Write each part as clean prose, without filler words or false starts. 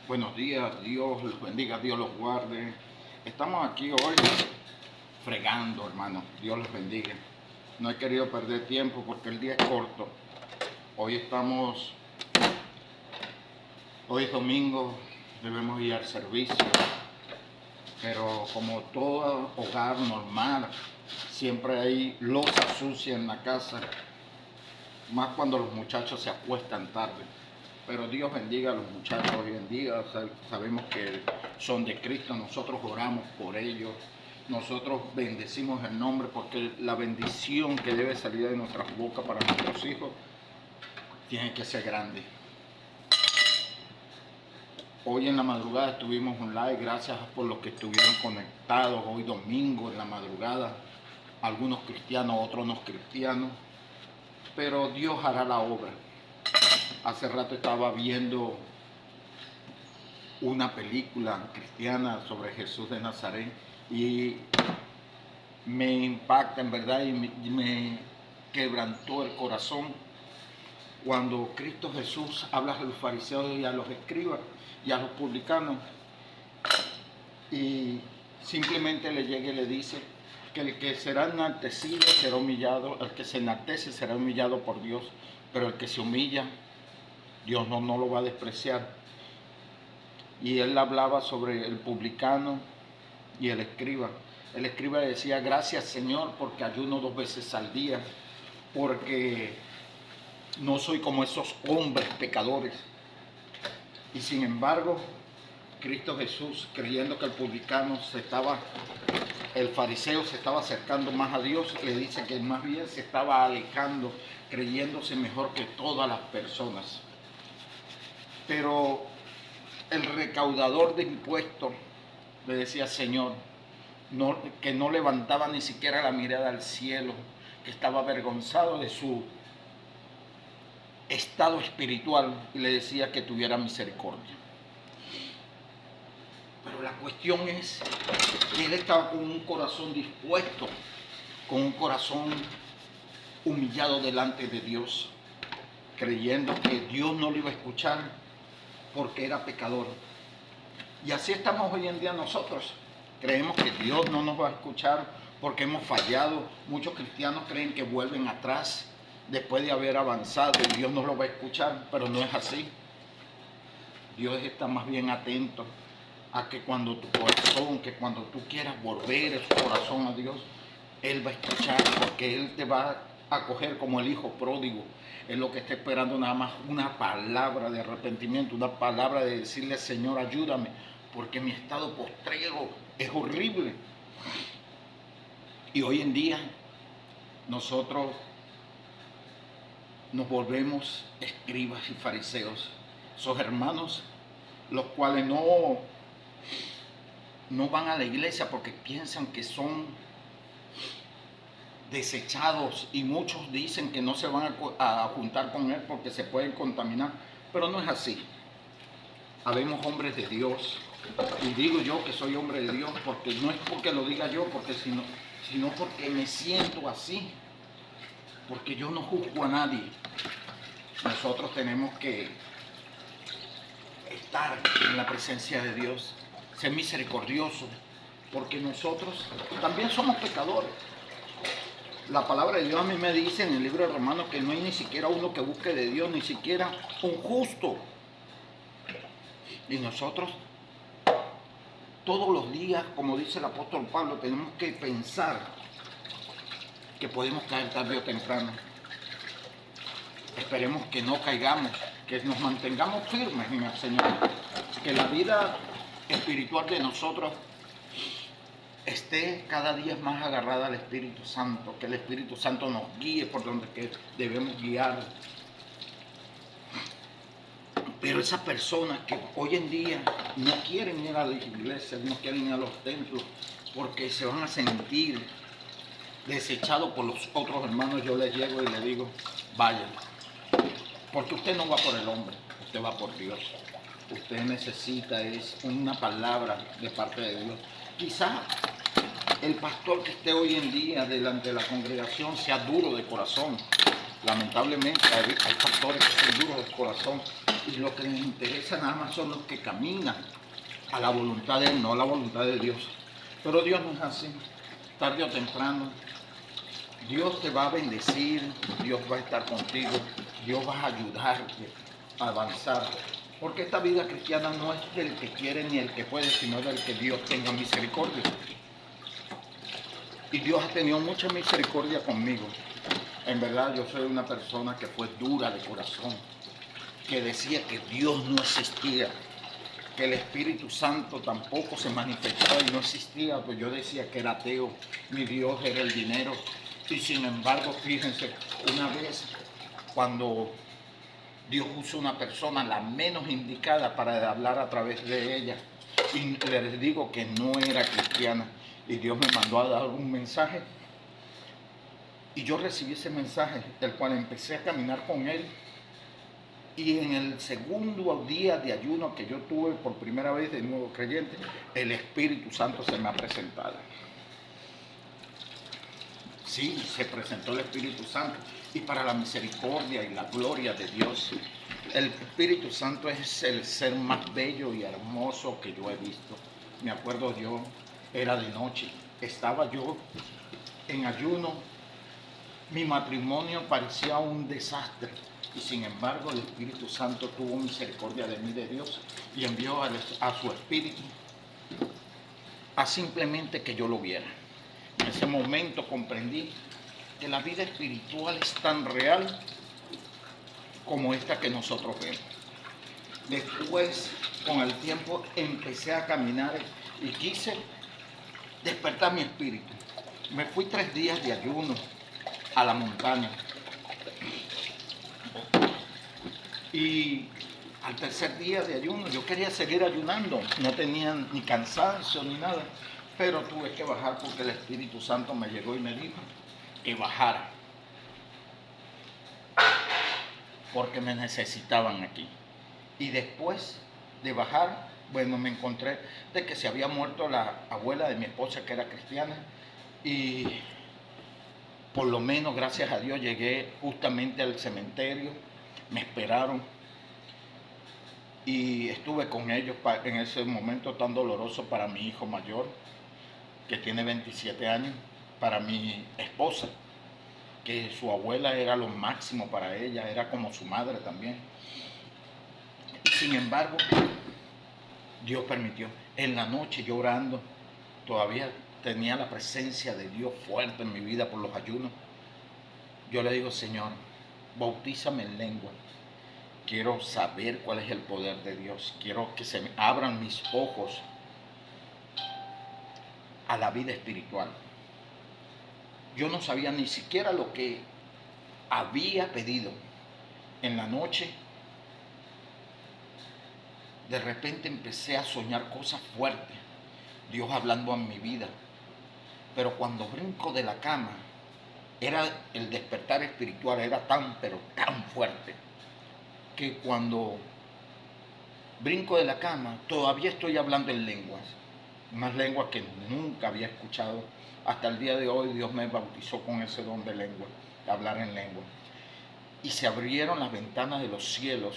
Buenos días, Dios los bendiga, Dios los guarde. Estamos aquí hoy fregando, hermano. Dios los bendiga. No he querido perder tiempo porque el día es corto. Hoy hoy es domingo, debemos ir al servicio. Pero como todo hogar normal, siempre hay loza sucia en la casa, más cuando los muchachos se acuestan tarde. Pero Dios bendiga a los muchachos hoy en día, sabemos que son de Cristo, nosotros oramos por ellos, nosotros bendecimos el nombre porque la bendición que debe salir de nuestras bocas para nuestros hijos tiene que ser grande. Hoy en la madrugada tuvimos un live, gracias por los que estuvieron conectados hoy domingo en la madrugada, algunos cristianos, otros no cristianos, pero Dios hará la obra. Hace rato estaba viendo una película cristiana sobre Jesús de Nazaret y me impacta en verdad y me quebrantó el corazón cuando Cristo Jesús habla a los fariseos y a los escribas y a los publicanos y simplemente le llega y le dice que el que será enaltecido será humillado, el que se enaltece será humillado por Dios, pero el que se humilla Dios no lo va a despreciar. Y él hablaba sobre el publicano y el escriba. El escriba le decía, gracias Señor porque ayuno 2 veces al día, porque no soy como esos hombres pecadores. Y sin embargo, Cristo Jesús, creyendo que el fariseo se estaba acercando más a Dios, le dice que más bien se estaba alejando, creyéndose mejor que todas las personas. Pero el recaudador de impuestos le decía, Señor, que no levantaba ni siquiera la mirada al cielo, que estaba avergonzado de su estado espiritual y le decía que tuviera misericordia. Pero la cuestión es que él estaba con un corazón dispuesto, con un corazón humillado delante de Dios, creyendo que Dios no lo iba a escuchar porque era pecador. Y así estamos hoy en día nosotros. Creemos que Dios no nos va a escuchar porque hemos fallado. Muchos cristianos creen que vuelven atrás después de haber avanzado y Dios no lo va a escuchar, pero no es así. Dios está más bien atento a que cuando tu corazón, que cuando tú quieras volver el corazón a Dios, Él va a escuchar porque Él te va a acoger como el hijo pródigo. Es lo que está esperando nada más una palabra de arrepentimiento, una palabra de decirle, Señor, ayúdame, porque mi estado postrero es horrible. Y hoy en día nosotros nos volvemos escribas y fariseos, esos hermanos los cuales no van a la iglesia porque piensan que son desechados y muchos dicen que no se van a juntar con él porque se pueden contaminar, pero no es así. Habemos hombres de Dios y digo yo que soy hombre de Dios porque no es porque lo diga yo, sino porque me siento así, porque yo no juzgo a nadie. Nosotros tenemos que estar en la presencia de Dios, ser misericordioso, porque nosotros también somos pecadores. La palabra de Dios a mí me dice en el libro de Romanos que no hay ni siquiera uno que busque de Dios, ni siquiera un justo. Y nosotros todos los días, como dice el apóstol Pablo, tenemos que pensar que podemos caer tarde o temprano. Esperemos que no caigamos, que nos mantengamos firmes en el Señor, que la vida espiritual de nosotros esté cada día más agarrada al Espíritu Santo, que el Espíritu Santo nos guíe por donde que debemos guiar. Pero esas personas que hoy en día no quieren ir a las iglesias, no quieren ir a los templos, porque se van a sentir desechados por los otros hermanos, yo les llego y les digo, vayan, porque usted no va por el hombre, usted va por Dios. Usted necesita es una palabra de parte de Dios. Quizá el pastor que esté hoy en día delante de la congregación sea duro de corazón, Lamentablemente hay pastores que son duros de corazón y lo que les interesa nada más son los que caminan a la voluntad de Él, no a la voluntad de Dios. Pero Dios no es así. Tarde o temprano, Dios te va a bendecir, Dios va a estar contigo, Dios va a ayudarte a avanzar. Porque esta vida cristiana no es del que quiere ni el que puede, sino del que Dios tenga misericordia. Y Dios ha tenido mucha misericordia conmigo. En verdad yo soy una persona que fue dura de corazón, que decía que Dios no existía, que el Espíritu Santo tampoco se manifestaba y no existía, pues yo decía que era ateo, mi Dios era el dinero. Y sin embargo, fíjense, una vez cuando Dios usó una persona, la menos indicada para hablar a través de ella, y les digo que no era cristiana, y Dios me mandó a dar un mensaje, y yo recibí ese mensaje, el cual empecé a caminar con Él, y en el segundo día de ayuno que yo tuve por primera vez de nuevo creyente, el Espíritu Santo se me ha presentado. Sí, se presentó el Espíritu Santo, y para la misericordia y la gloria de Dios, el Espíritu Santo es el ser más bello y hermoso que yo he visto. Me acuerdo yo, era de noche, estaba yo en ayuno, mi matrimonio parecía un desastre, y sin embargo el Espíritu Santo tuvo misericordia de mí, de Dios, y envió a su Espíritu a simplemente que yo lo viera. En ese momento comprendí que la vida espiritual es tan real como esta que nosotros vemos. Después, con el tiempo, empecé a caminar y quise despertar mi espíritu. Me fui 3 días de ayuno a la montaña. Y al tercer día de ayuno, yo quería seguir ayunando. No tenía ni cansancio ni nada. Pero tuve que bajar porque el Espíritu Santo me llegó y me dijo que bajara, porque me necesitaban aquí. Y después de bajar, bueno, me encontré de que se había muerto la abuela de mi esposa, que era cristiana, y por lo menos, gracias a Dios, llegué justamente al cementerio, me esperaron y estuve con ellos en ese momento tan doloroso para mi hijo mayor, que tiene 27 años, para mi esposa, que su abuela era lo máximo para ella, era como su madre también. Sin embargo, Dios permitió. En la noche llorando, todavía tenía la presencia de Dios fuerte en mi vida por los ayunos. Yo le digo, Señor, bautízame en lengua. Quiero saber cuál es el poder de Dios. Quiero que se me abran mis ojos a la vida espiritual. Yo no sabía ni siquiera lo que había pedido. En la noche, de repente empecé a soñar cosas fuertes, Dios hablando en mi vida. Pero cuando brinco de la cama, era el despertar espiritual, era tan, pero tan fuerte, que cuando brinco de la cama, todavía estoy hablando en lenguas, unas lenguas que nunca había escuchado. Hasta el día de hoy Dios me bautizó con ese don de lengua, de hablar en lengua. Y se abrieron las ventanas de los cielos,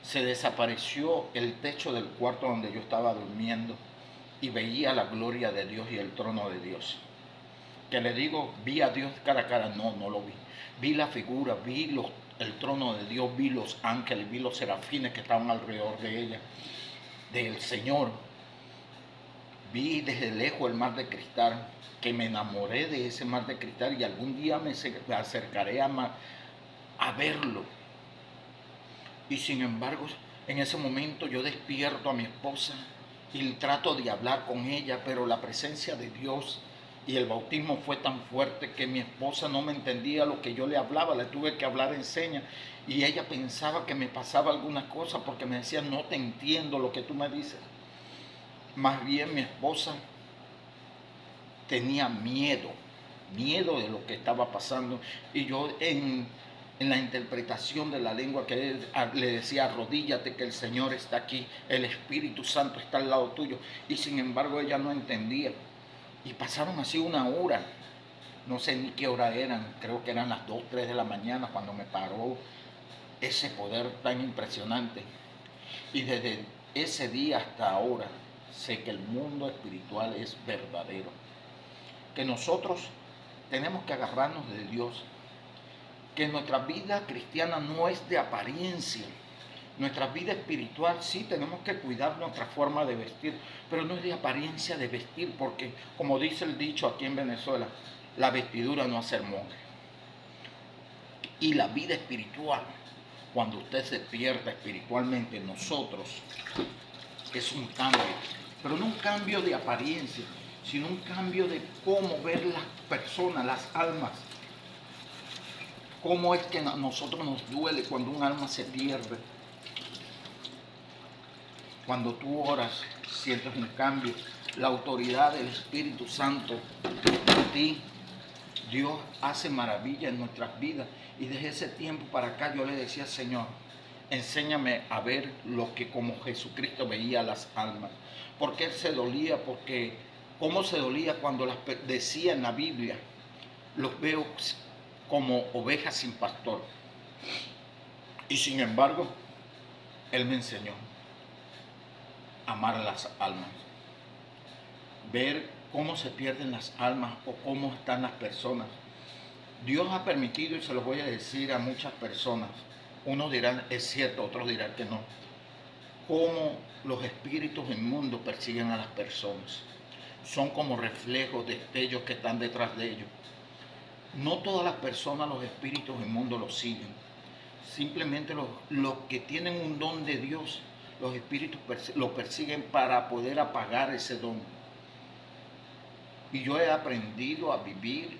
se desapareció el techo del cuarto donde yo estaba durmiendo y veía la gloria de Dios y el trono de Dios. Que le digo, vi a Dios cara a cara, no, no lo vi. Vi la figura, vi el trono de Dios, vi los ángeles, vi los serafines que estaban alrededor de ella, del Señor. Vi desde lejos el mar de cristal, que me enamoré de ese mar de cristal y algún día me acercaré a verlo. Y sin embargo, en ese momento yo despierto a mi esposa y trato de hablar con ella, pero la presencia de Dios y el bautismo fue tan fuerte que mi esposa no me entendía lo que yo le hablaba, le tuve que hablar en señas y ella pensaba que me pasaba alguna cosa porque me decía, no te entiendo lo que tú me dices. Más bien mi esposa tenía miedo de lo que estaba pasando, y yo en la interpretación de la lengua que le decía, arrodíllate que el Señor está aquí, el Espíritu Santo está al lado tuyo, y sin embargo ella no entendía. Y pasaron así 1 hora no sé ni qué hora eran, creo que eran las 2, 3 de la mañana cuando me paró ese poder tan impresionante. Y desde ese día hasta ahora sé que el mundo espiritual es verdadero, que nosotros tenemos que agarrarnos de Dios, que nuestra vida cristiana no es de apariencia. Nuestra vida espiritual sí tenemos que cuidar nuestra forma de vestir, pero no es de apariencia de vestir, porque como dice el dicho aquí en Venezuela, la vestidura no hace el monje. Y la vida espiritual, cuando usted se despierta espiritualmente en nosotros, es un cambio, pero no un cambio de apariencia, sino un cambio de cómo ver las personas, las almas. Cómo es que a nosotros nos duele cuando un alma se pierde. Cuando tú oras, sientes un cambio. La autoridad del Espíritu Santo en ti. Dios hace maravilla en nuestras vidas. Y desde ese tiempo para acá yo le decía, Señor, enséñame a ver lo que como Jesucristo veía a las almas. Porque Él se dolía, porque cómo se dolía cuando decía en la Biblia, los veo como ovejas sin pastor. Y sin embargo, Él me enseñó a amar a las almas. Ver cómo se pierden las almas o cómo están las personas. Dios ha permitido, y se lo voy a decir a muchas personas, unos dirán es cierto, otros dirán que no, cómo los espíritus inmundos persiguen a las personas. Son como reflejos, destellos que están detrás de ellos. No todas las personas, los espíritus inmundos los siguen. Simplemente los que tienen un don de Dios, los espíritus lo persiguen para poder apagar ese don. Y yo he aprendido a vivir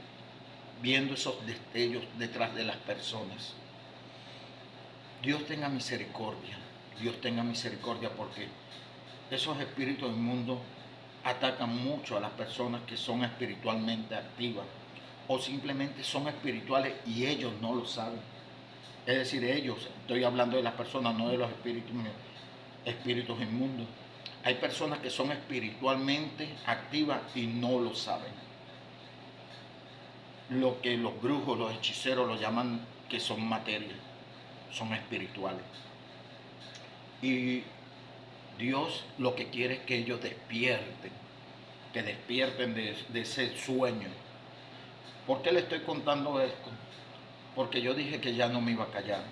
viendo esos destellos detrás de las personas. Dios tenga misericordia, Dios tenga misericordia, porque esos espíritus inmundos atacan mucho a las personas que son espiritualmente activas o simplemente son espirituales y ellos no lo saben. Es decir, ellos, estoy hablando de las personas, no de los espíritus inmundos. Hay personas que son espiritualmente activas y no lo saben. Lo que los brujos, los hechiceros lo llaman que son materia, son espirituales. Y Dios lo que quiere es que ellos despierten, que despierten de ese sueño. ¿Por qué le estoy contando esto? Porque yo dije que ya no me iba a callar.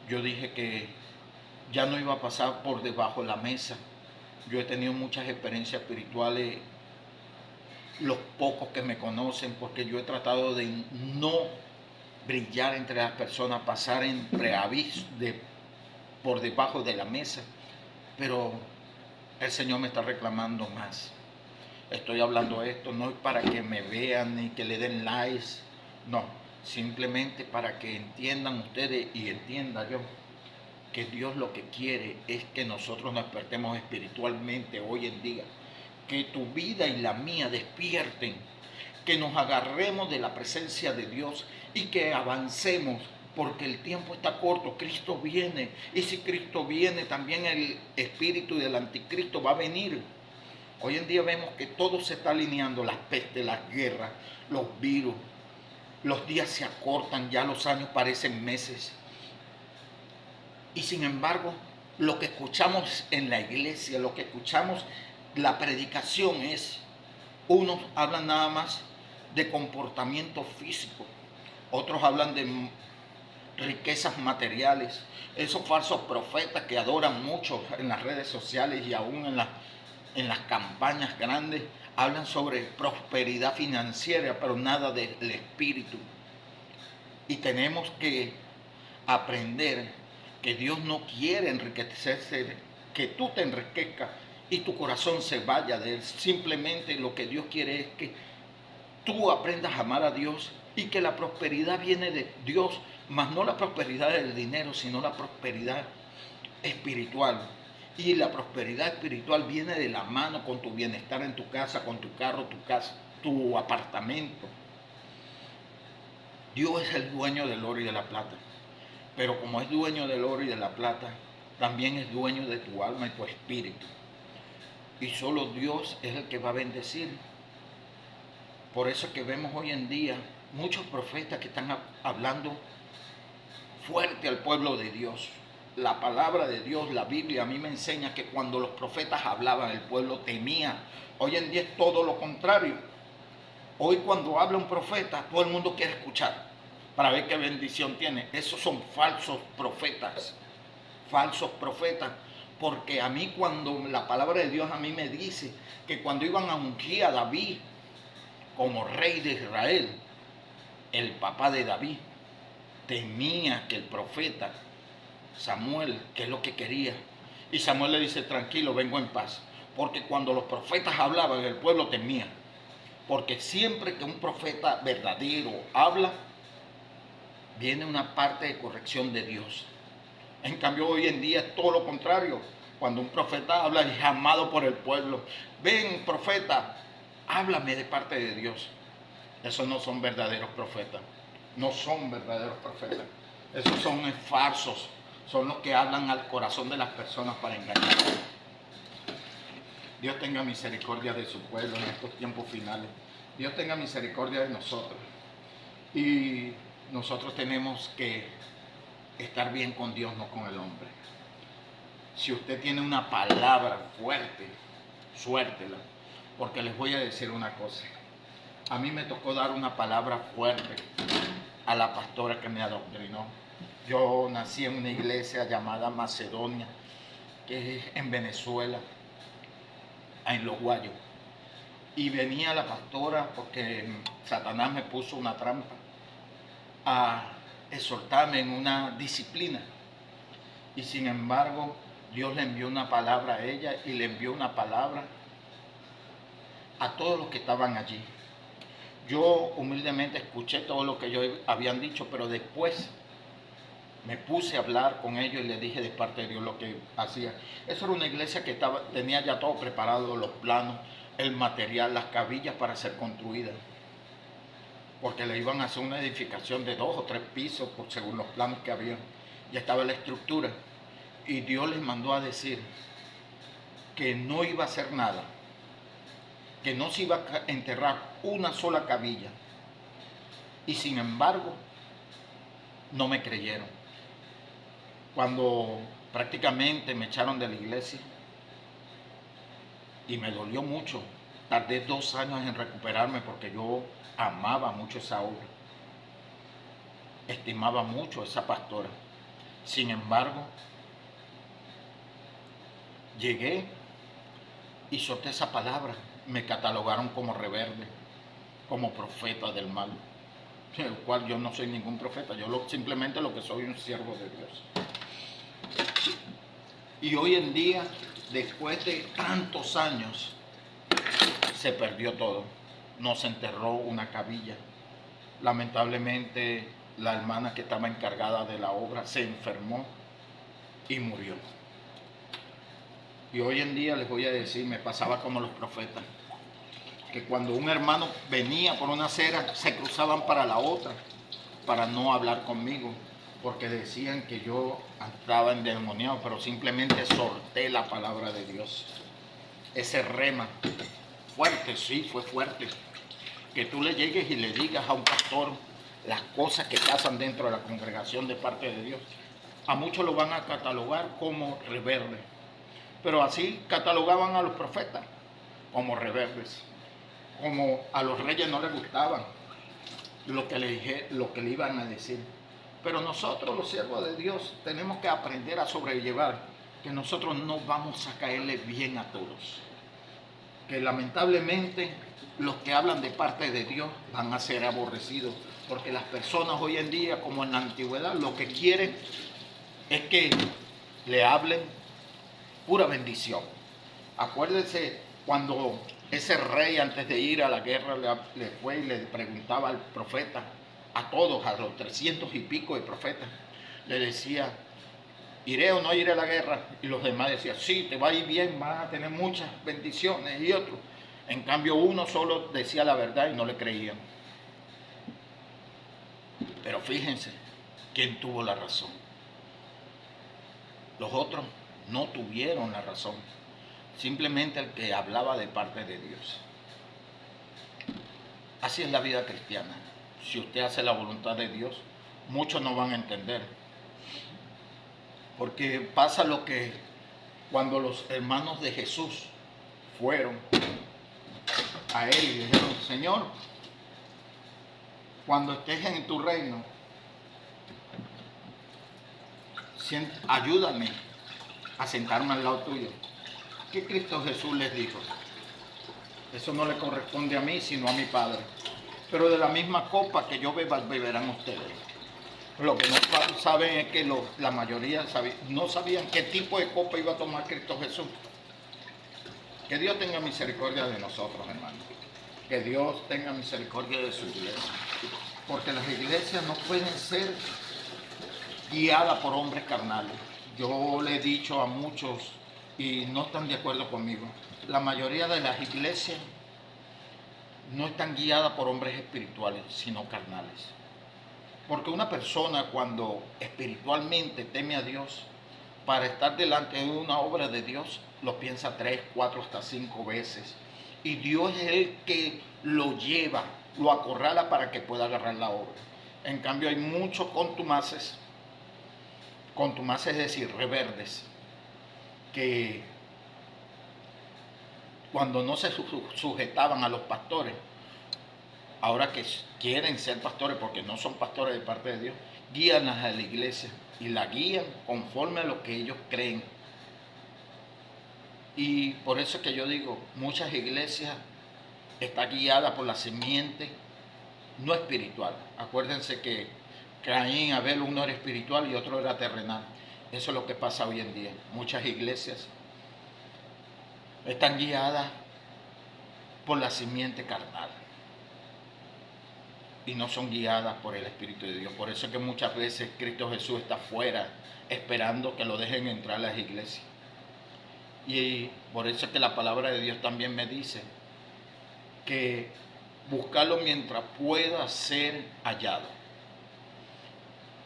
Yo dije que ya no iba a pasar por debajo de la mesa. Yo he tenido muchas experiencias espirituales, los pocos que me conocen, porque yo he tratado de no brillar entre las personas, pasar en preaviso por debajo de la mesa. Pero el Señor me está reclamando más. Estoy hablando esto no es para que me vean ni que le den likes, no, simplemente para que entiendan ustedes y entienda yo que Dios lo que quiere es que nosotros nos despertemos espiritualmente hoy en día, que tu vida y la mía despierten, que nos agarremos de la presencia de Dios y que avancemos, porque el tiempo está corto, Cristo viene, y si Cristo viene, también el espíritu del anticristo va a venir. Hoy en día vemos que todo se está alineando, las pestes, las guerras, los virus, los días se acortan, ya los años parecen meses. Y sin embargo, lo que escuchamos en la iglesia, lo que escuchamos, la predicación es, unos hablan nada más de comportamiento físico, otros hablan de riquezas materiales, esos falsos profetas que adoran mucho en las redes sociales y aún en las campañas grandes, hablan sobre prosperidad financiera, pero nada del espíritu. Y tenemos que aprender que Dios no quiere enriquecerse, que tú te enriquezcas y tu corazón se vaya de Él. Simplemente lo que Dios quiere es que tú aprendas a amar a Dios y que la prosperidad viene de Dios, mas no la prosperidad del dinero, sino la prosperidad espiritual. Y la prosperidad espiritual viene de la mano con tu bienestar en tu casa, con tu carro, tu apartamento. Dios es el dueño del oro y de la plata. Pero como es dueño del oro y de la plata, también es dueño de tu alma y tu espíritu. Y solo Dios es el que va a bendecir Por eso es que vemos hoy en día muchos profetas que están hablando fuerte al pueblo de Dios. La palabra de Dios, la Biblia, a mí me enseña que cuando los profetas hablaban, el pueblo temía. Hoy en día es todo lo contrario. Hoy cuando habla un profeta, todo el mundo quiere escuchar para ver qué bendición tiene. Esos son falsos profetas. Falsos profetas. Porque a mí cuando la palabra de Dios a mí me dice que cuando iban a ungir a David como rey de Israel, el papá de David temía que el profeta Samuel, que es lo que quería, y Samuel le dice, tranquilo, vengo en paz, porque cuando los profetas hablaban, el pueblo temía, porque siempre que un profeta verdadero habla, viene una parte de corrección de Dios. En cambio hoy en día es todo lo contrario. Cuando un profeta habla es amado por el pueblo. Ven, profeta, háblame de parte de Dios. Esos no son verdaderos profetas. No son verdaderos profetas. Esos son falsos. Son los que hablan al corazón de las personas para engañar. Dios tenga misericordia de su pueblo en estos tiempos finales. Dios tenga misericordia de nosotros. Y nosotros tenemos que estar bien con Dios, no con el hombre. Si usted tiene una palabra fuerte, suéltela. Porque les voy a decir una cosa. A mí me tocó dar una palabra fuerte a la pastora que me adoctrinó. Yo nací en una iglesia llamada Macedonia, que es en Venezuela, en Los Guayos. Y venía la pastora porque Satanás me puso una trampa a exhortarme en una disciplina. Y sin embargo, Dios le envió una palabra a ella y le envió una palabra a todos los que estaban allí. Yo humildemente escuché todo lo que ellos habían dicho, pero después me puse a hablar con ellos y les dije de parte de Dios lo que hacía. Eso era una iglesia que tenía ya todo preparado, los planos, el material, las cabillas para ser construidas. Porque le iban a hacer una edificación de 2 o 3 pisos, según los planos que había. Ya estaba la estructura. Y Dios les mandó a decir que no iba a hacer nada, que no se iba a enterrar una sola cabilla. Y sin embargo, no me creyeron. Cuando prácticamente me echaron de la iglesia, y me dolió mucho, tardé 2 años en recuperarme porque yo amaba mucho esa obra, estimaba mucho a esa pastora. Sin embargo, llegué y solté esa palabra. Me catalogaron como rebelde, como profeta del mal, el cual yo no soy ningún profeta. Yo simplemente lo que soy un siervo de Dios. Y hoy en día, después de tantos años, se perdió todo. No se enterró una cabilla. Lamentablemente, la hermana que estaba encargada de la obra se enfermó y murió. Y hoy en día les voy a decir, me pasaba como los profetas, que cuando un hermano venía por una acera, se cruzaban para la otra, para no hablar conmigo, porque decían que yo estaba endemoniado, pero simplemente solté la palabra de Dios. Ese rema, fuerte, sí, fue fuerte. Que tú le llegues y le digas a un pastor las cosas que pasan dentro de la congregación de parte de Dios. A muchos lo van a catalogar como rebeldes, pero así catalogaban a los profetas, como rebeldes. Como a los reyes no les gustaban lo que le iban a decir. Pero nosotros, los siervos de Dios, tenemos que aprender a sobrellevar, que nosotros no vamos a caerle bien a todos. Que lamentablemente los que hablan de parte de Dios van a ser aborrecidos, porque las personas hoy en día, como en la antigüedad, lo que quieren es que le hablen pura bendición. Acuérdense cuando ese rey, antes de ir a la guerra, le fue y le preguntaba al profeta, a todos, a los 300 y pico de profetas, le decía, ¿iré o no iré a la guerra? Y los demás decían, sí, te va a ir bien, vas a tener muchas bendiciones. Y otros, en cambio, uno solo decía la verdad y no le creían. Pero fíjense, ¿quién tuvo la razón? Los otros no tuvieron la razón. Simplemente el que hablaba de parte de Dios. Así es la vida cristiana. Si usted hace la voluntad de Dios, muchos no van a entender. Porque pasa lo que cuando los hermanos de Jesús fueron a él y dijeron, Señor, cuando estés en tu reino, ayúdame a sentarme al lado tuyo. ¿Qué Cristo Jesús les dijo? Eso no le corresponde a mí, sino a mi Padre. Pero de la misma copa que yo beba, beberán ustedes. Lo que no saben es que la mayoría no sabían qué tipo de copa iba a tomar Cristo Jesús. Que Dios tenga misericordia de nosotros, hermanos. Que Dios tenga misericordia de su iglesia. Porque las iglesias no pueden ser guiadas por hombres carnales. Yo le he dicho a muchos y no están de acuerdo conmigo. La mayoría de las iglesias no están guiadas por hombres espirituales, sino carnales. Porque una persona cuando espiritualmente teme a Dios, para estar delante de una obra de Dios, lo piensa 3, 4, hasta 5 veces. Y Dios es el que lo lleva, lo acorrala para que pueda agarrar la obra. En cambio hay muchos contumaces, es decir, reverdes, que cuando no se sujetaban a los pastores, ahora que quieren ser pastores porque no son pastores de parte de Dios, guían a la iglesia y la guían conforme a lo que ellos creen. Y por eso es que yo digo, muchas iglesias están guiadas por la simiente no espiritual. Acuérdense que Caín, Abel, uno era espiritual y otro era terrenal. Eso es lo que pasa hoy en día. Muchas iglesias están guiadas por la simiente carnal y no son guiadas por el Espíritu de Dios. Por eso es que muchas veces Cristo Jesús está fuera esperando que lo dejen entrar a las iglesias. Y por eso es que la palabra de Dios también me dice que buscarlo mientras pueda ser hallado.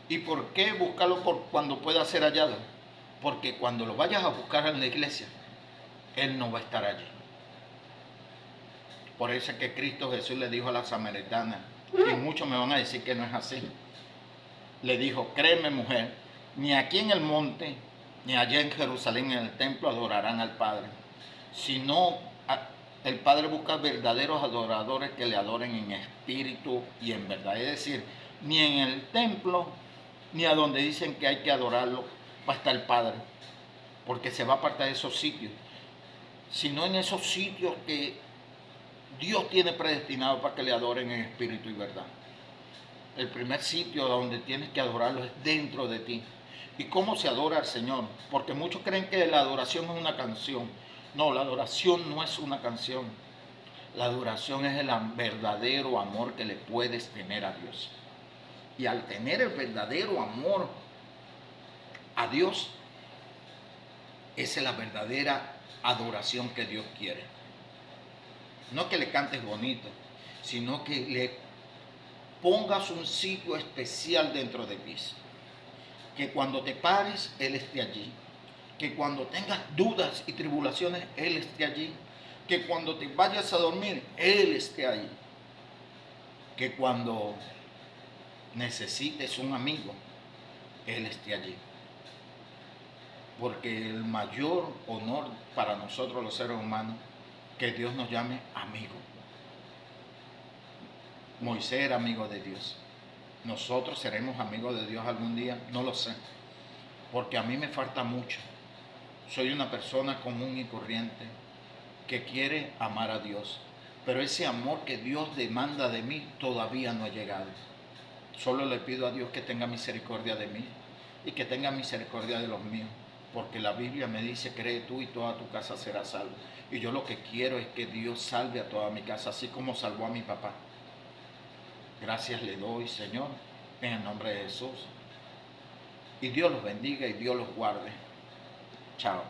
¿Y por qué buscarlo cuando pueda ser hallado? Porque cuando lo vayas a buscar en la iglesia, Él no va a estar allí. Por eso es que Cristo Jesús le dijo a la samaritana, y muchos me van a decir que no es así. Le dijo, créeme mujer, ni aquí en el monte, ni allá en Jerusalén, en el templo, adorarán al Padre. Sino el Padre busca verdaderos adoradores que le adoren en espíritu y en verdad. Es decir, ni en el templo, ni a donde dicen que hay que adorarlo, va a estar el Padre. Porque se va a apartar de esos sitios. Sino en esos sitios que Dios tiene predestinado para que le adoren en espíritu y verdad. El primer sitio donde tienes que adorarlo es dentro de ti. ¿Y cómo se adora al Señor? Porque muchos creen que la adoración es una canción. No, la adoración no es una canción. La adoración es el verdadero amor que le puedes tener a Dios. Y al tener el verdadero amor a Dios, esa es la verdadera adoración que Dios quiere. No que le cantes bonito, sino que le pongas un sitio especial dentro de ti. Que cuando te pares, Él esté allí. Que cuando tengas dudas y tribulaciones, Él esté allí. Que cuando te vayas a dormir, Él esté ahí. Que cuando necesites un amigo, Él esté allí. Porque el mayor honor para nosotros los seres humanos, que Dios nos llame amigo. Moisés era amigo de Dios. ¿Nosotros seremos amigos de Dios algún día? No lo sé. Porque a mí me falta mucho. Soy una persona común y corriente que quiere amar a Dios. Pero ese amor que Dios demanda de mí todavía no ha llegado. Solo le pido a Dios que tenga misericordia de mí y que tenga misericordia de los míos. Porque la Biblia me dice, cree tú y toda tu casa será salva. Y yo lo que quiero es que Dios salve a toda mi casa, así como salvó a mi papá. Gracias le doy, Señor, en el nombre de Jesús. Y Dios los bendiga y Dios los guarde. Chao.